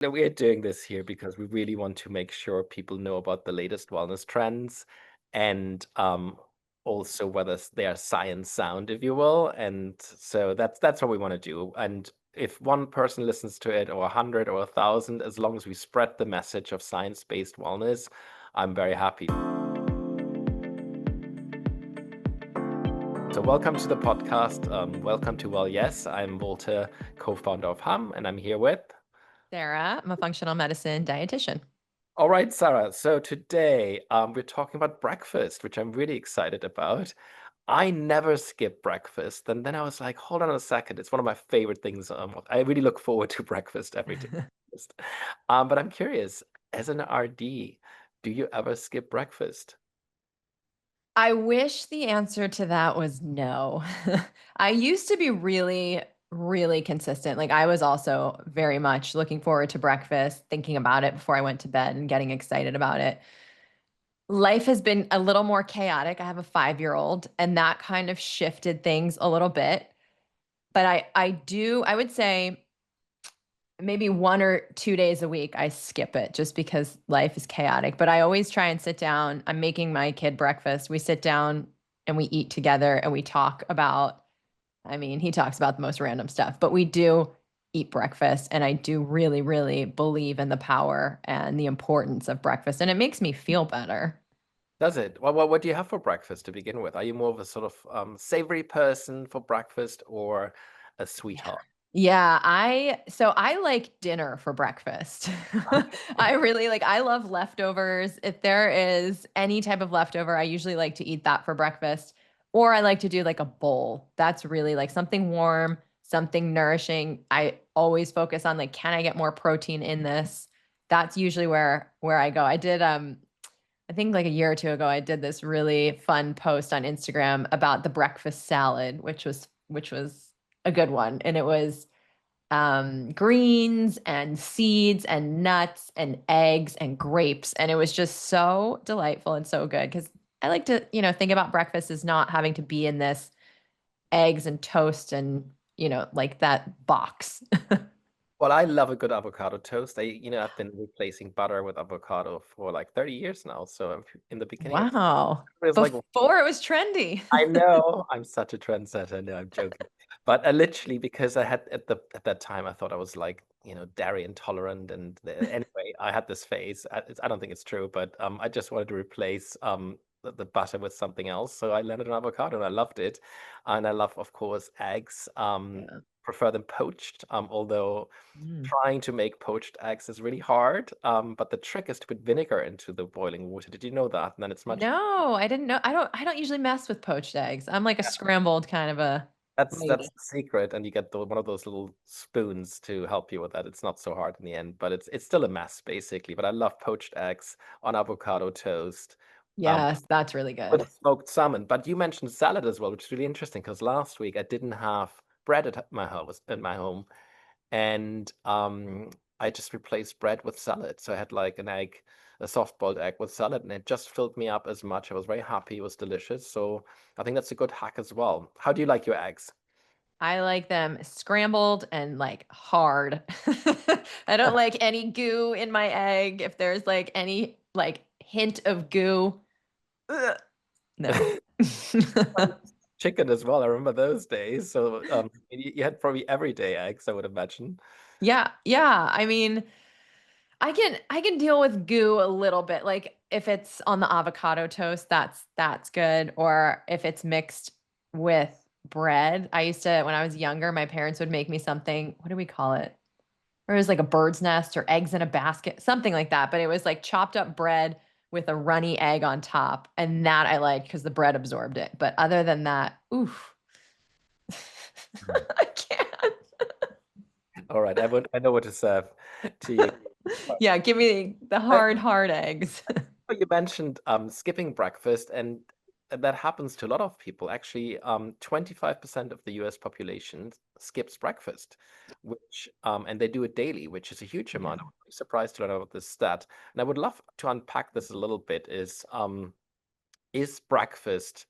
No, we are doing this here because we really want to make sure people know about the latest wellness trends and also whether they are science sound, if you will. And so that's what we want to do. And if one person listens to it, or 100 or 1,000, as long as we spread the message of science-based wellness, I'm very happy. So welcome to the podcast. Welcome to WellYES. I'm Walter, co-founder of Hum, and I'm here with. Sarah, I'm a functional medicine dietitian. All right, Sarah. So today we're talking about breakfast, which I'm really excited about. I never skip breakfast. And then I was like, hold on a second. It's one of my favorite things. I really look forward to breakfast every day. But I'm curious, as an RD, do you ever skip breakfast? I wish the answer to that was no. I used to be really, really consistent. Like I was also very much looking forward to breakfast, thinking about it before I went to bed and getting excited about it. Life has been a little more chaotic. I have a 5-year-old, and that kind of shifted things a little bit. But I would say maybe 1 or 2 days a week, I skip it just because life is chaotic, but I always try and sit down. I'm making my kid breakfast. We sit down and we eat together and we talk about he talks about the most random stuff, but we do eat breakfast, and I do really, really believe in the power and the importance of breakfast, and it makes me feel better. Does it? Well, what do you have for breakfast to begin with? Are you more of a sort of savory person for breakfast or a sweetheart? Yeah, I like dinner for breakfast. I love leftovers. If there is any type of leftover, I usually like to eat that for breakfast. Or I like to do like a bowl. That's really like something warm, something nourishing. I always focus on like, can I get more protein in this? That's usually where I go. I think like a year or two ago, I did this really fun post on Instagram about the breakfast salad, which was a good one. And it was greens and seeds and nuts and eggs and grapes. And it was just so delightful and so good because I like to, think about breakfast as not having to be in this eggs and toast and, like that box. Well, I love a good avocado toast. I've been replacing butter with avocado for like 30 years now. So in the beginning, it Wow. was like, Before it was trendy. I know I'm such a trendsetter. No, I'm joking. But literally, because I had at that time, I thought I was like, dairy intolerant. And anyway, I had this phase. I don't think it's true, but I just wanted to replace the butter with something else. So I landed on avocado and I loved it. And I love, of course, eggs. Yeah. Prefer them poached, although Mm. trying to make poached eggs is really hard. But the trick is to put vinegar into the boiling water. Did you know that? And then it's much. No, I didn't know. I don't usually mess with poached eggs. I'm like a scrambled kind of a That's lady. the secret, and you get one of those little spoons to help you with that. It's not so hard in the end, but it's still a mess basically. But I love poached eggs on avocado toast, um, Yes, that's really with good. smoked salmon. But you mentioned salad as well, which is really interesting because last week I didn't have bread at my house in my home, and I just replaced bread with salad. So I had like an egg, a soft-boiled egg with salad, and it just filled me up as much. I was very happy. It was delicious. So I think that's a good hack as well. How do you like your eggs? I like them scrambled and like hard. I don't like any goo in my egg. If there's like any like hint of goo, ugh, no. Chicken as well. I remember those days. So you had probably everyday eggs, I would imagine. Yeah, yeah. I can deal with goo a little bit. Like if it's on the avocado toast, that's good. Or if it's mixed with bread. I used to when I was younger, my parents would make me something, what do we call it? Or it was like a bird's nest or eggs in a basket, something like that. But it was like chopped up bread with a runny egg on top. And that I liked because the bread absorbed it. But other than that, oof. Mm. I can't. All right, I know what to serve to you. Yeah, give me the Uh, hard eggs. You mentioned skipping breakfast, and that happens to a lot of people. Actually, 25% of the US population skips breakfast, which and they do it daily, which is a huge Yeah. amount. I was surprised to learn about this stat, and I would love to unpack this a little bit. Is breakfast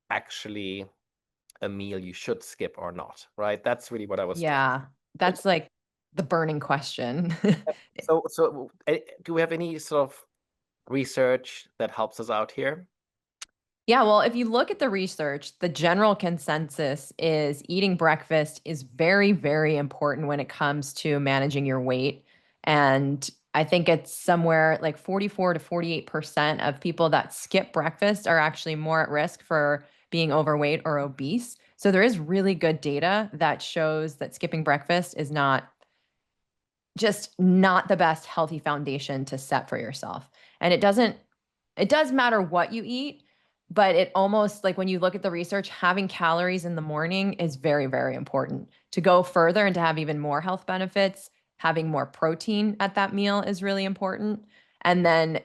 actually a meal you should skip or not, right? That's really what I was talking. Yeah. That's like, the burning question. So, do we have any sort of research that helps us out here? Yeah, well, if you look at the research, the general consensus is eating breakfast is very, very important when it comes to managing your weight. And I think it's somewhere like 44 to 48% of people that skip breakfast are actually more at risk for being overweight or obese. So there is really good data that shows that skipping breakfast is not the best healthy foundation to set for yourself. And it does matter what you eat, but it almost like when you look at the research, having calories in the morning is very, very important. To go further and to have even more health benefits, having more protein at that meal is really important. And then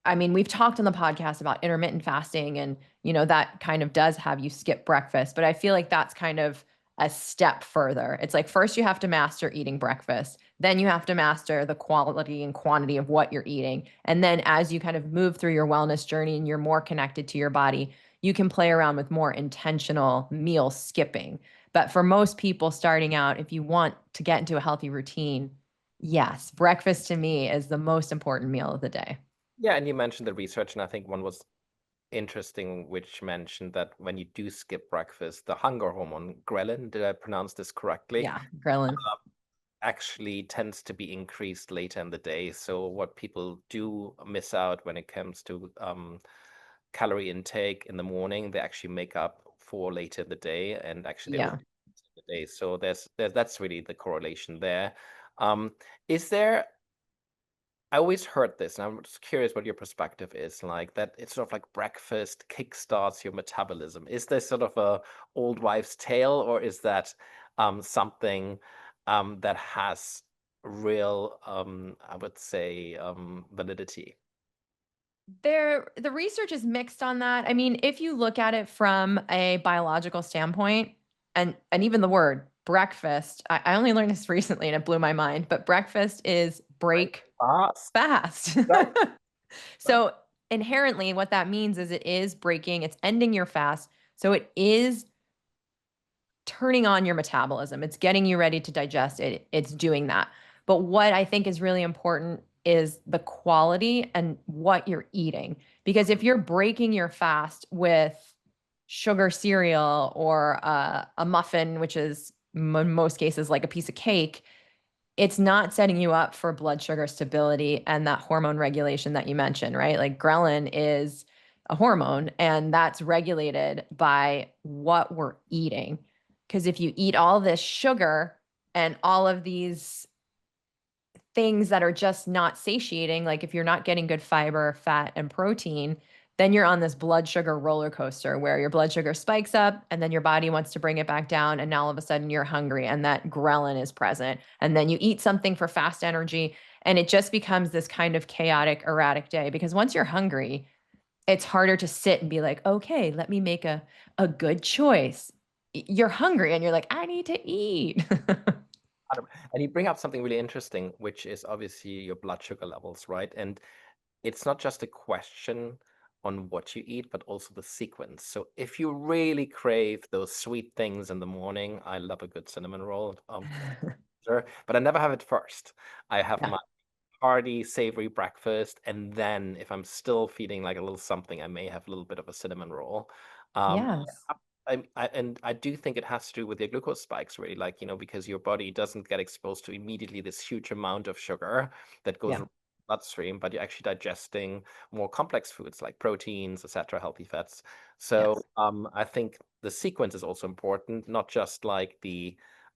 I mean, we've talked on the podcast about intermittent fasting and, that kind of does have you skip breakfast, but I feel like that's kind of a step further. It's like first you have to master eating breakfast, then you have to master the quality and quantity of what you're eating. And then as you kind of move through your wellness journey and you're more connected to your body, you can play around with more intentional meal skipping. But for most people starting out, if you want to get into a healthy routine, yes, breakfast to me is the most important meal of the day. Yeah, and you mentioned the research, and I think one was interesting, which mentioned that when you do skip breakfast, the hunger hormone ghrelin, did I pronounce this correctly? Yeah, ghrelin. Actually tends to be increased later in the day. So what people do miss out when it comes to calorie intake in the morning, they actually make up for later in the day, and actually they Yeah. will the day. So that's really the correlation there. Um, is there I always heard this, and I'm just curious what your perspective is like that it's sort of like breakfast kickstarts your metabolism. Is this sort of a old wives' tale, or is that something that has real, I would say, validity? The research is mixed on that. I mean, if you look at it from a biological standpoint, and even the word breakfast, I only learned this recently and it blew my mind, but breakfast is Right. break Fast. fast. Right. Right. So inherently what that means is it is breaking, it's ending your fast. So it is turning on your metabolism. It's getting you ready to digest it. It's doing that. But what I think is really important is the quality and what you're eating. Because if you're breaking your fast with sugar cereal or a muffin, which is in most cases like a piece of cake, it's not setting you up for blood sugar stability and that hormone regulation that you mentioned, right? Like ghrelin is a hormone and that's regulated by what we're eating. Because if you eat all this sugar and all of these things that are just not satiating, like if you're not getting good fiber, fat, and protein, then you're on this blood sugar roller coaster where your blood sugar spikes up and then your body wants to bring it back down. And now all of a sudden you're hungry and that ghrelin is present. And then you eat something for fast energy. And it just becomes this kind of chaotic, erratic day because once you're hungry, it's harder to sit and be like, okay, let me make a good choice. You're hungry and you're like, I need to eat. And you bring up something really interesting, which is obviously your blood sugar levels, right? And it's not just a question on what you eat, but also the sequence. So if you really crave those sweet things in the morning, I love a good cinnamon roll, sure, but I never have it first. I have Yeah. my hearty, savory breakfast, and then if I'm still feeling like a little something, I may have a little bit of a cinnamon roll. Um, Yes. and I do think it has to do with your glucose spikes, really, like, because your body doesn't get exposed to immediately this huge amount of sugar that goes Yeah. in the bloodstream, but you're actually digesting more complex foods like proteins, etc., healthy fats. So Yes. I think the sequence is also important, not just like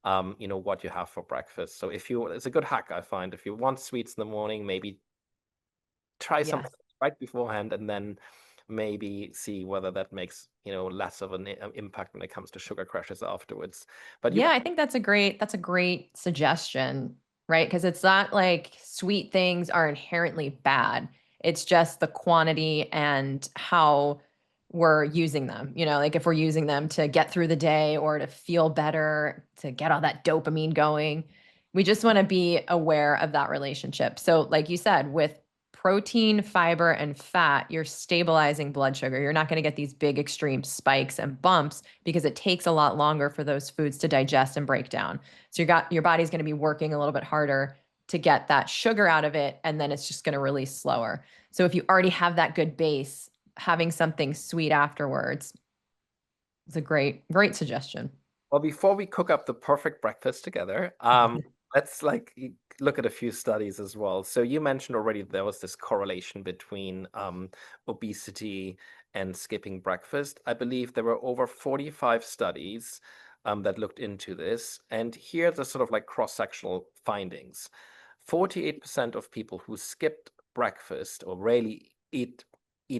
what you have for breakfast. So it's a good hack, I find. If you want sweets in the morning, maybe try something Yes. right beforehand and then maybe see whether that makes, less of an impact when it comes to sugar crashes afterwards. But you Yeah, I think that's a great suggestion, right? Because it's not like sweet things are inherently bad. It's just the quantity and how we're using them. Like if we're using them to get through the day or to feel better, to get all that dopamine going. We just want to be aware of that relationship. So, like you said, with protein, fiber, and fat, you're stabilizing blood sugar. You're not going to get these big extreme spikes and bumps because it takes a lot longer for those foods to digest and break down. So your body's going to be working a little bit harder to get that sugar out of it, and then it's just going to release slower. So if you already have that good base, having something sweet afterwards is a great suggestion. Well, before we cook up the perfect breakfast together, let's look at a few studies as well. So you mentioned already there was this correlation between obesity and skipping breakfast. I believe there were over 45 studies that looked into this. And here are the sort of like cross-sectional findings. 48% of people who skipped breakfast or rarely eat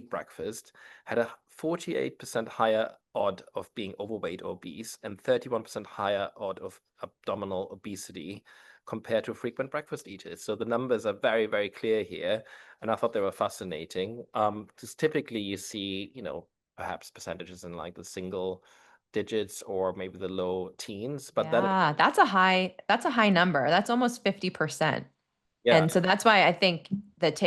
breakfast had a 48% higher odd of being overweight or obese and 31% higher odd of abdominal obesity compared to frequent breakfast eaters. So the numbers are very, very clear here. And I thought they were fascinating. Because typically you see, perhaps percentages in like the single digits or maybe the low teens, but then, Yeah, that's a high number. That's almost 50%. yeah, And so that's why I think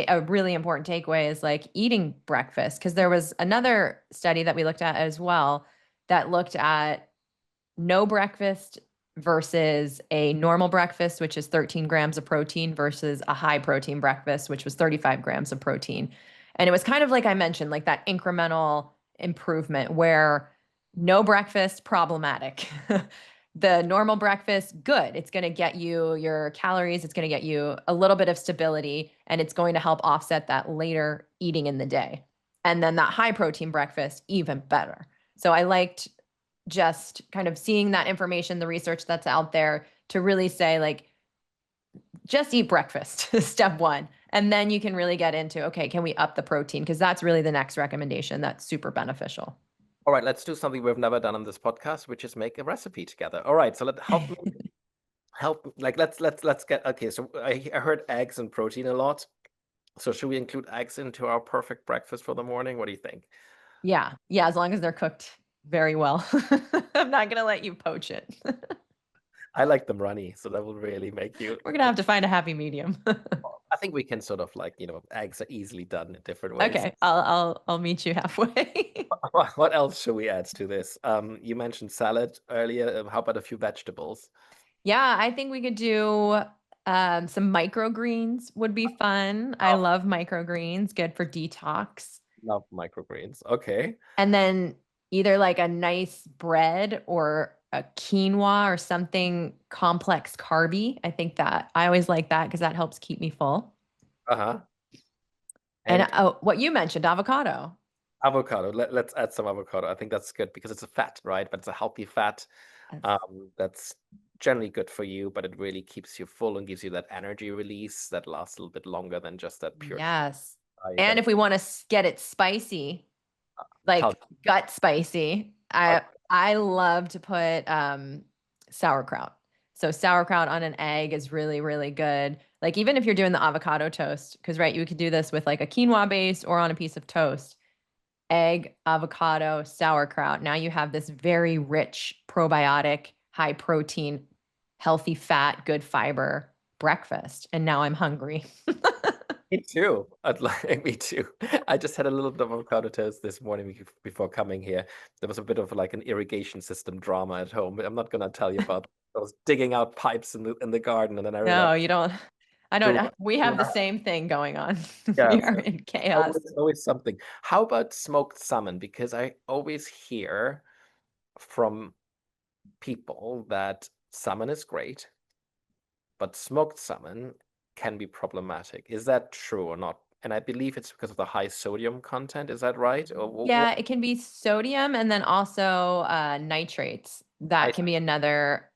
a really important takeaway is like eating breakfast, because there was another study that we looked at as well that looked at no breakfast versus a normal breakfast, which is 13 grams of protein, versus a high protein breakfast, which was 35 grams of protein. And it was kind of like I mentioned, like that incremental improvement where no breakfast, problematic. The normal breakfast, good. It's going to get you your calories, it's going to get you a little bit of stability, and it's going to help offset that later eating in the day. And then that high protein breakfast, even better. So I liked just kind of seeing that information, the research that's out there to really say, like, just eat breakfast, step one. And then you can really get into, okay, can we up the protein? Because that's really the next recommendation that's super beneficial. all right, let's do something we've never done on this podcast, which is make a recipe together. All right, so let's get okay. So I heard eggs and protein a lot. So should we include eggs into our perfect breakfast for the morning? What do you think? Yeah. Yeah. As long as they're cooked very well. I'm not going to let you poach it. I like them runny, so that will really make you. We're going to have to find a happy medium. I think we can sort of like, eggs are easily done in different ways. Okay. I'll meet you halfway. What else should we add to this? You mentioned salad earlier. How about a few vegetables? Yeah, I think we could do some microgreens would be fun. I Oh, love microgreens, good for detox. love microgreens. Okay. And then either like a nice bread or a quinoa or something complex carby. I think that I always like that because that helps keep me full. Uh-huh. And And oh, what you mentioned, avocado. avocado. Let's add some avocado. I think that's good because it's a fat, right? But it's a healthy fat. That's- That's generally good for you, but it really keeps you full and gives you that energy release that lasts a little bit longer than just that pure Yes. diet. And And if we want to get it spicy, like calcium. gut spicy. I love to put sauerkraut. So sauerkraut on an egg is really really good. Like even if you're doing the avocado toast, because right, you could do this with like a quinoa base or on a piece of toast. Egg, avocado, sauerkraut. Now you have this very rich probiotic, high protein, healthy fat, good fiber breakfast. And now I'm hungry. Me too. Me too. I just had a little bit of avocado toast this morning before coming here. There was a bit of like an irrigation system drama at home. I'm not gonna tell you about. I was digging out pipes in the garden, and then I realized No, you don't. I the don't. We have the same thing going on. yeah, We are in chaos. always something. How about smoked salmon? Because I always hear from people that salmon is great, but smoked salmon can be problematic. Is that true or not? And I believe it's because of the high sodium content. Is that right? Or Yeah, it can be sodium and then also nitrates. I That can be another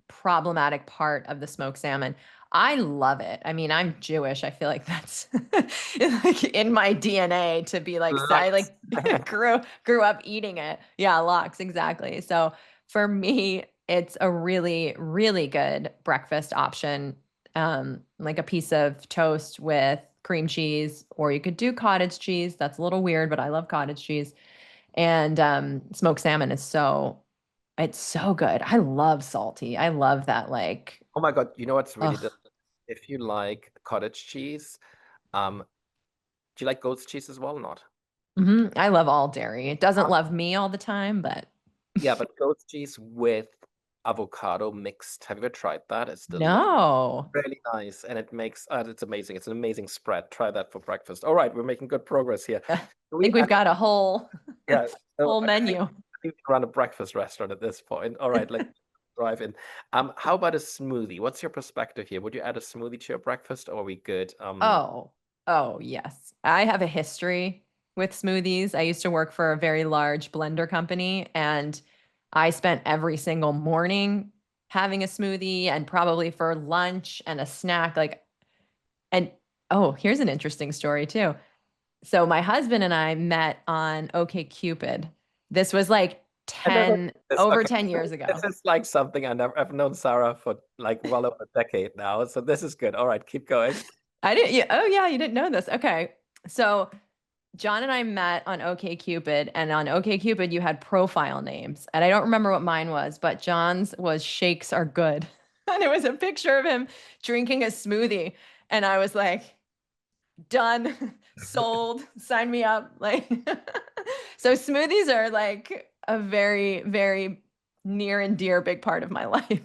problematic part of the smoked salmon. I love it. I mean, I'm Jewish. I feel like that's like in my DNA to be like, I lux. like grew up eating it. Yeah, lox, exactly. So for me, it's a really, really good breakfast option. Like a piece of toast with cream cheese, or you could do cottage cheese. That's a little weird, but I love cottage cheese. And smoked salmon is it's so good. I love salty. I love that like Oh my God, you know what's really ugh. delicious? If you like cottage cheese, Um, do you like goat's cheese as well or not? I love all dairy. It doesn't love me all the time, but Yeah, but goat's cheese with avocado mixed. Have you ever tried that? It's delicious. no. Really nice, and it makes it's amazing. It's an amazing spread. Try that for breakfast. All right, we're making good progress here. I We think we've got a whole yeah. So whole I think menu. we can run a breakfast restaurant at this point. All right, let's drive in. How about a smoothie? What's your perspective here? Would you add a smoothie to your breakfast, or are we good? Oh, oh, yes. I have a history with smoothies. I used to work for a very large blender company, and I spent every single morning having a smoothie and probably for lunch and a snack. And oh, here's an interesting story too. So my husband and I met on OkCupid. This was like I never 10, this. over Okay, 10 so years this ago. is like something I've known Sarah for like well over a decade now. So this is good. All right, keep going. I didn't, yeah, oh yeah, you didn't know this. Okay. So John and I met on OkCupid, and on OkCupid, you had profile names. And I don't remember what mine was, but John's was Shakes Are Good. And it was a picture of him drinking a smoothie. And I was like, done, sold, sign me up. Like, so smoothies are like a very, very near and dear big part of my life.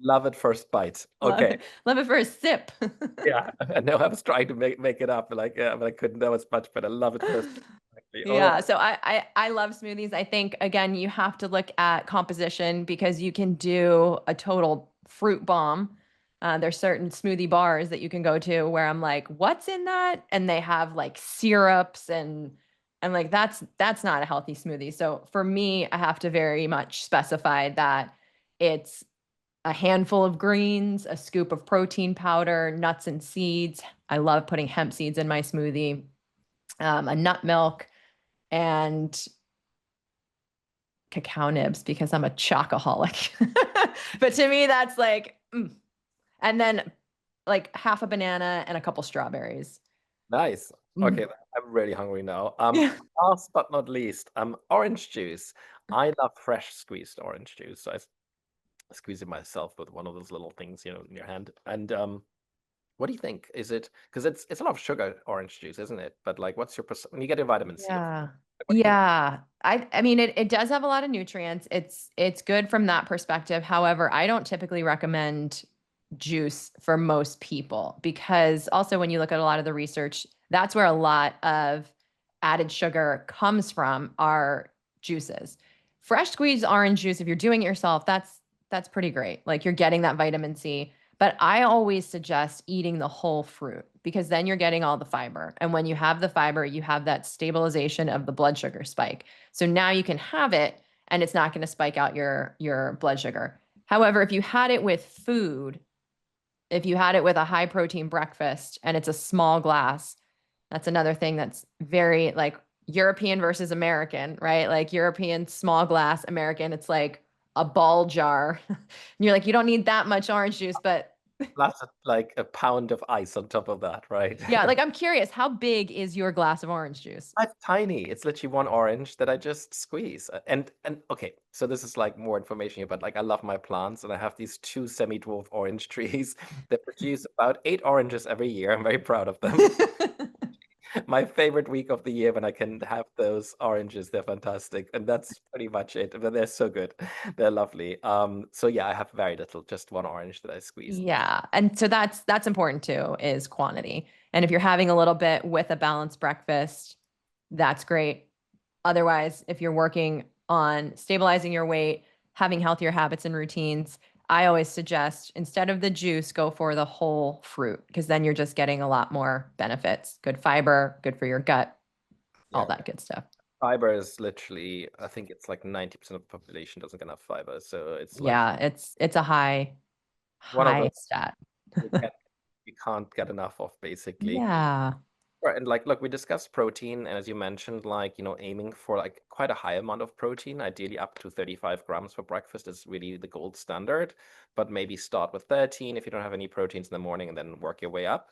Love at first bite. Love Okay. it. Love it for a sip. Yeah, I know I was trying to make it up, like, yeah, but I couldn't. That was much better. Love it first. Exactly. All right. Yeah, so I love smoothies. I think again you have to look at composition because you can do a total fruit bomb. There's certain smoothie bars that you can go to where I'm like, what's in that? And they have like syrups and like that's not a healthy smoothie. So for me, I have to very much specify that it's a handful of greens, a scoop of protein powder, nuts and seeds. I love putting hemp seeds in my smoothie, a nut milk and cacao nibs because I'm a chocoholic. But to me, that's like, and then like half a banana and a couple strawberries. Nice. Okay, Mm. I'm really hungry now. Yeah. Last but not least, orange juice. I love fresh squeezed orange juice. So squeeze it myself with one of those little things, in your hand. And what do you think? Is it because it's a lot of sugar orange juice, isn't it? But like, what's your when you get your vitamin C, of course. Yeah. Like, what do you think? Yeah. I mean it does have a lot of nutrients. It's good from that perspective. However, I don't typically recommend juice for most people because also when you look at a lot of the research, that's where a lot of added sugar comes from are juices. Fresh squeezed orange juice, if you're doing it yourself, that's pretty great. Like you're getting that vitamin C. But I always suggest eating the whole fruit because then you're getting all the fiber. And when you have the fiber, you have that stabilization of the blood sugar spike. So now you can have it and it's not going to spike out your blood sugar. However, if you had it with food, if you had it with a high protein breakfast and it's a small glass, that's another thing that's very like European versus American, right? Like European small glass, American, it's like a ball jar. And you're like, you don't need that much orange juice, but Plus, like a pound of ice on top of that, right? yeah, like I'm curious, how big is your glass of orange juice? It's tiny. It's literally one orange that I just squeeze. And okay, so this is like more information here, but like I love my plants and I have these two semi-dwarf orange trees that produce about 8 oranges every year. I'm very proud of them. My favorite week of the year when I can have those oranges. They're fantastic. And that's pretty much it. But they're so good. They're lovely. So yeah, I have very little, just one orange that I squeeze. Yeah. And so that's important too, is quantity. And if you're having a little bit with a balanced breakfast, that's great. Otherwise, if you're working on stabilizing your weight, having healthier habits and routines, I always suggest instead of the juice, go for the whole fruit because then you're just getting a lot more benefits. Good fiber, good for your gut, all Yeah. that good stuff. Fiber is literally, I think it's like 90% of the population doesn't get enough fiber. So it's like Yeah, it's a high one of those high stat. you can't, you can't get enough of basically. Yeah. Right, and like, look, we discussed protein, and as you mentioned, like, aiming for like quite a high amount of protein, ideally up to 35 grams for breakfast is really the gold standard, but maybe start with 13 if you don't have any proteins in the morning and then work your way up.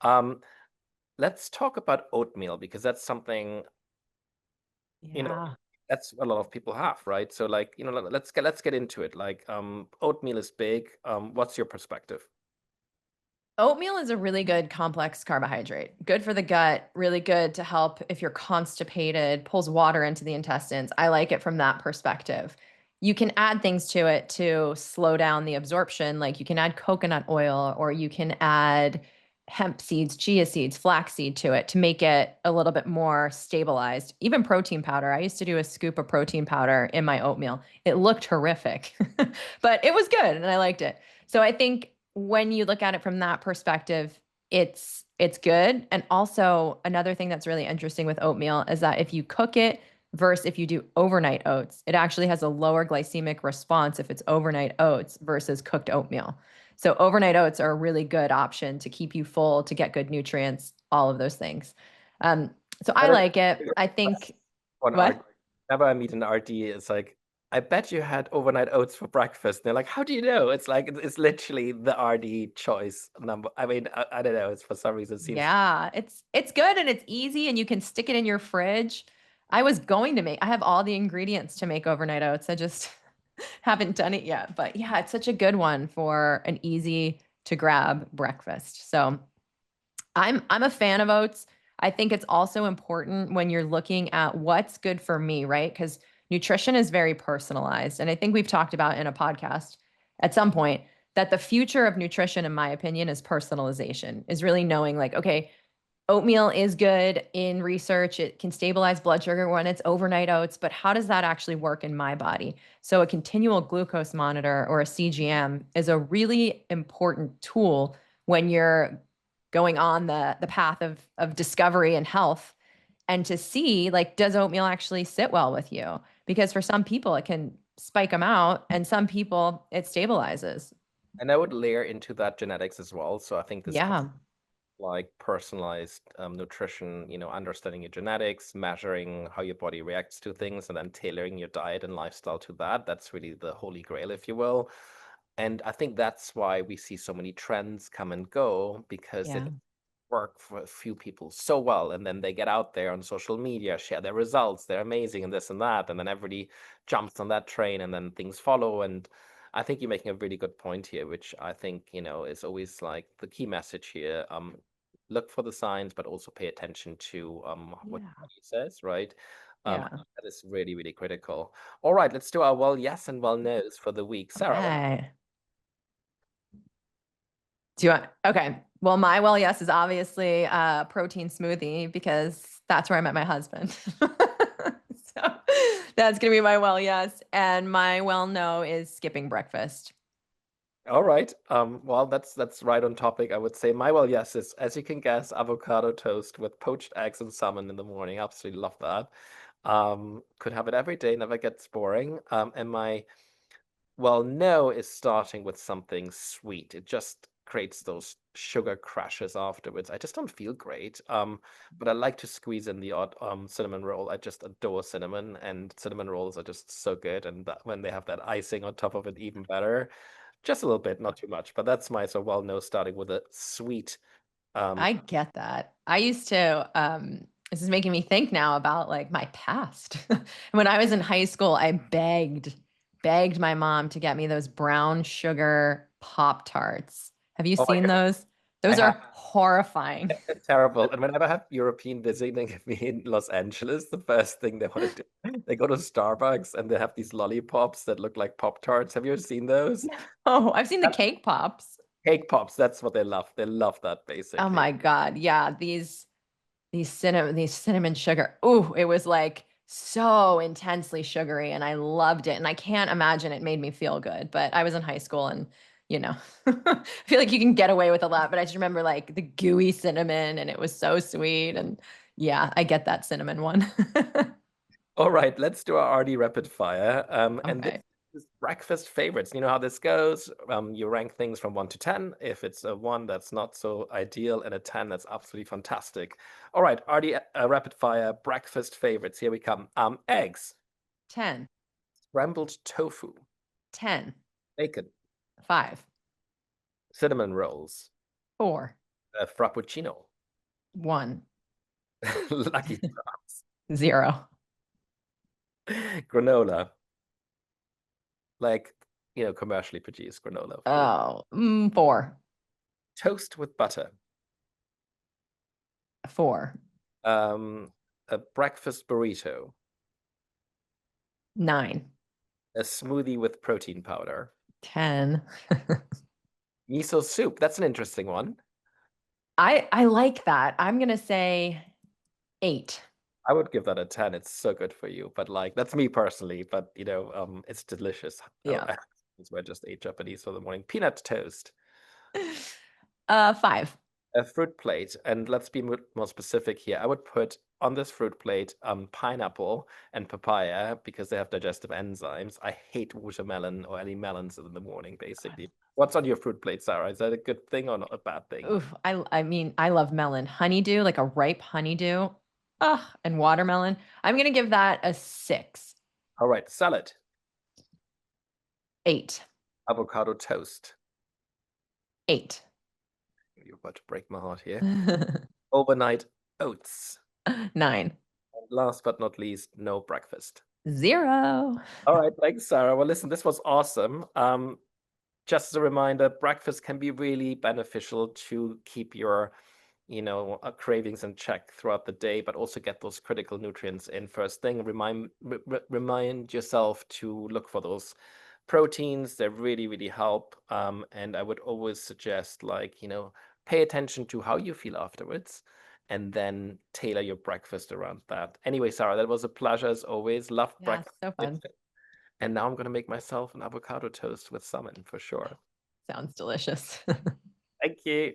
Um, let's talk about oatmeal because that's something, you know, Yeah. that's a lot of people have, right? So like, let's get into it. Like, oatmeal is big. What's your perspective? Oatmeal is a really good complex carbohydrate. Good for the gut, really good to help if you're constipated, pulls water into the intestines. I like it from that perspective. You can add things to it to slow down the absorption, like you can add coconut oil or you can add hemp seeds, chia seeds, flaxseed to it to make it a little bit more stabilized. Even protein powder. I used to do a scoop of protein powder in my oatmeal. It looked horrific, but it was good and I liked it. So I think when you look at it from that perspective, it's good. And also another thing that's really interesting with oatmeal is that if you cook it versus if you do overnight oats, it actually has a lower glycemic response if it's overnight oats versus cooked oatmeal. So overnight oats are a really good option to keep you full, to get good nutrients, all of those things. Um, so I But like it. I think on what? RD, whenever I meet an RD, it's like, I bet you had overnight oats for breakfast. And they're like, how do you know? It's like it's literally the RD choice number. I mean, I don't know. It's for some reason it seems. Yeah, it's good and it's easy and you can stick it in your fridge. I have all the ingredients to make overnight oats. I just haven't done it yet. But yeah, it's such a good one for an easy to grab breakfast. So I'm a fan of oats. I think it's also important when you're looking at what's good for me, right? Because nutrition is very personalized. And I think we've talked about in a podcast at some point that the future of nutrition, in my opinion, is personalization, is really knowing like, okay, oatmeal is good in research. It can stabilize blood sugar when it's overnight oats, but how does that actually work in my body? So, a continual glucose monitor or a CGM is a really important tool when you're going on the path of discovery and health and to see like does oatmeal actually sit well with you, because for some people it can spike them out and some people it stabilizes. And I would layer into that genetics as well. So I think this Yeah. like personalized nutrition, understanding your genetics, measuring how your body reacts to things, and then tailoring your diet and lifestyle to that. That's really the holy grail, if you will. And I think that's why we see so many trends come and go because Yeah. it work for a few people so well, and then they get out there on social media, share their results, they're amazing and this and that, and then everybody jumps on that train and then things follow. And I think you're making a really good point here, which I think is always like the key message here. Look for the signs, but also pay attention to what Yeah. your body says, right? Yeah. That is really, really critical. All right, let's do our well yes and well no's for the week. Sarah, Okay. Do you want? Okay. Well, my well, yes, is obviously protein smoothie because that's where I met my husband. So that's gonna be my well, yes, and my well, no is skipping breakfast. all right. Well, that's right on topic, I would say. My well, yes, is as you can guess, avocado toast with poached eggs and salmon in the morning. Absolutely love that. Could have it every day, never gets boring. And my well, no is starting with something sweet. It just creates those sugar crashes afterwards. I just don't feel great. But I like to squeeze in the odd cinnamon roll. I just adore cinnamon, and cinnamon rolls are just so good. And when they have that icing on top of it, even better. Just a little bit, not too much. But that's my so well no starting with a sweet. Um, I get that. I used to, this is making me think now about like my past. When I was in high school, I begged my mom to get me those brown sugar Pop Tarts. Have you oh my seen God, those? I Those have. are horrifying. It's terrible. And whenever I have European visiting me in Los Angeles, the first thing they want to do, they go to Starbucks and they have these lollipops that look like Pop Tarts. Have you ever seen those? Oh, I've seen the That's cake pops. cake pops. That's what they love. They love that Oh basically. my God. Yeah, these cinnamon sugar. Ooh, it was like so intensely sugary and I loved it. And I can't imagine it made me feel good. But I was in high school and I feel like you can get away with a lot, but I just remember like the gooey cinnamon and it was so sweet. And yeah, I get that cinnamon one. All right, let's do our RD rapid fire. And this Okay. is breakfast favorites. You know how this goes. You rank things from 1 to 10. If it's a 1, that's not so ideal, and a 10, that's absolutely fantastic. All right, RD rapid fire breakfast favorites. Here we come. Eggs, 10, scrambled tofu, 10, bacon, 5, cinnamon rolls, 4, frappuccino, 1, Lucky Charms, 0. granola, like commercially produced granola, of course. Oh, 4. Toast with butter. 4, A breakfast burrito. 9, A smoothie with protein powder. 10. Miso soup. That's an interesting one. I like that. I'm gonna say 8. I would give that a 10. It's so good for you. But like that's me personally, but it's delicious. Yeah. It's why I just ate Japanese for the morning. Peanut toast. 5. A fruit plate, and let's be more specific here. I would put on this fruit plate pineapple and papaya because they have digestive enzymes. I hate watermelon or any melons in the morning, basically. What's on your fruit plate, Sarah? Is that a good thing or not a bad thing? Oof, I mean, I love melon. Honeydew, like a ripe honeydew. And watermelon. I'm gonna give that a 6. All right, salad, 8. avocado toast. 8. You're about to break my heart here. Overnight oats. 9. And last but not least, no breakfast. 0. All right, thanks, Sarah. Well, listen, this was awesome. Just as a reminder, breakfast can be really beneficial to keep your, cravings in check throughout the day, but also get those critical nutrients in first thing. Remind yourself to look for those proteins. They really, really help. And I would always suggest, like, pay attention to how you feel afterwards and then tailor your breakfast around that. Anyway, Sarah, that was a pleasure as always. Loved Yeah, breakfast. so fun. And now I'm going to make myself an avocado toast with salmon for sure. Sounds delicious. Thank you.